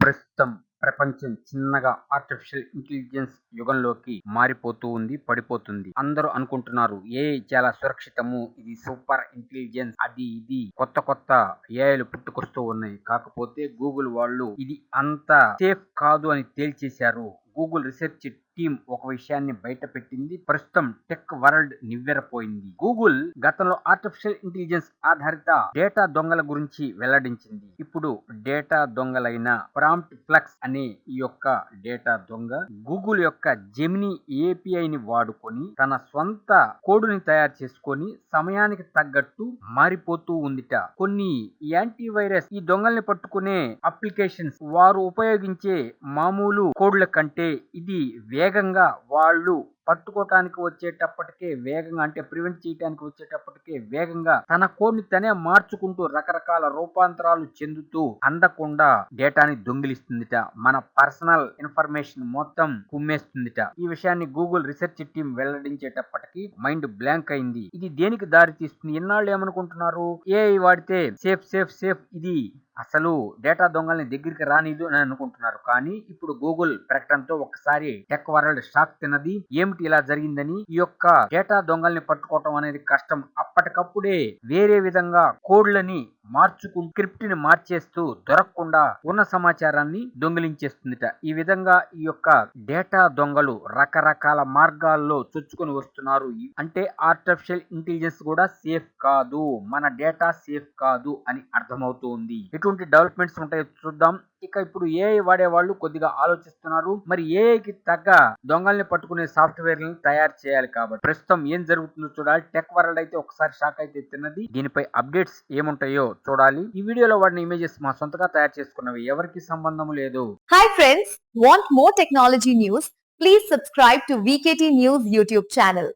ప్రస్తుతం ప్రపంచం చిన్నగా ఆర్టిఫిషియల్ ఇంటెలిజెన్స్ యుగంలోకి మారిపోతూ ఉంది, పడిపోతుంది. అందరూ అనుకుంటున్నారు ఏఐ చాలా సురక్షితము, ఇది సూపర్ ఇంటెలిజెన్స్, అది ఇది కొత్త కొత్త ఏఐలు పుట్టుకొస్తూ ఉన్నాయి. కాకపోతే గూగుల్ వాళ్ళు ఇది అంత సేఫ్ కాదు అని తేల్చేశారు. గూగుల్ రీసెర్చ్ టీం ఒక విషయాన్ని బయట పెట్టింది. ప్రస్తుతం టెక్ వరల్డ్ నివ్వెరపోయింది. గూగుల్ గతంలో ఆర్టిఫిషియల్ ఇంటెలిజెన్స్ ఆధారిత డేటా దొంగల గురించి వెల్లడించింది. ఇప్పుడు డేటా దొంగలైన ప్రాంప్ట్ ఫ్లక్స్ అనే ఈ యొక్క డేటా దొంగ గూగుల్ యొక్క జెమిని ఏపీఐని వాడుకొని తన సొంత కోడుని తయారు చేసుకొని సమయానికి తగ్గట్టు మారిపోతూ ఉందిట. కొన్ని యాంటీవైరస్ ఈ దొంగల్ని పట్టుకునే అప్లికేషన్స్ వారు ఉపయోగించే మామూలు కోడ్ల కంటే ఇది వేగంగా వాళ్ళు పట్టుకోవటానికి వచ్చేటప్పటికే వేగంగా, అంటే ప్రివెంట్ చేయడానికి వచ్చేటప్పటికే వేగంగా తన కోడ్ని తనే మార్చుకుంటూ రకరకాల రూపాంతరాలు చెందుతూ అందకుండా డేటాని దొంగిలిస్తుందిట. మన పర్సనల్ ఇన్ఫర్మేషన్ మొత్తం కుమ్మేస్తుందిట. ఈ విషయాన్ని గూగుల్ రీసెర్చ్ టీం వెల్లడించేటప్పటికి మైండ్ బ్లాంక్ అయింది. ఇది దేనికి దారి తీస్తుంది? ఇన్నాళ్ళు ఏమనుకుంటున్నారు, ఏఐ వాడితే సేఫ్ సేఫ్ సేఫ్, ఇది అసలు డేటా దొంగల్ని దగ్గరికి రానిదు అని అనుకుంటున్నారు. కానీ ఇప్పుడు గూగుల్ ప్రకటనతో ఒకసారి టెక్ వరల్డ్ షాక్ తిన్నది. ఏమిటి ఇలా జరిగిందని? ఈ యొక్క డేటా దొంగల్ని పట్టుకోవటం అనేది కష్టం. అప్పటికప్పుడే వేరే విధంగా కోడ్లని మార్చుకుంటూ స్క్రిప్ట్ ని మార్చేస్తూ దొరకకుండా ఉన్న సమాచారాన్ని దొంగిలించేస్తుందిట. ఈ విధంగా ఈ యొక్క డేటా దొంగలు రకరకాల మార్గాల్లో చొచ్చుకొని వస్తున్నారు. అంటే ఆర్టిఫిషియల్ ఇంటెలిజెన్స్ కూడా సేఫ్ కాదు, మన డేటా సేఫ్ కాదు అని అర్థమవుతూ ఉంది. ఎటువంటి డెవలప్మెంట్స్ ఉంటాయో చూద్దాం. ఇక ఇప్పుడు ఏఐ వాడే వాళ్ళు కొద్దిగా ఆలోచిస్తున్నారు. మరి ఏఐకి తగ్గ దొంగల్ని పట్టుకునే సాఫ్ట్వేర్లను తయారు చేయాలి కాబట్టి ప్రస్తుతం ఏం జరుగుతుందో చూడాలి. టెక్ వరల్డ్ అయితే ఒకసారి షాక్ అయితే తిన్నది. దీనిపై అప్డేట్స్ ఏముంటాయో చూడాలి. ఈ వీడియోలో వాడిన ఇమేజెస్ మా సొంతగా తయారు చేసుకున్నవి, ఎవరికి సంబంధం లేదు. Hi friends, want more technology news? Please subscribe to VKT News YouTube channel.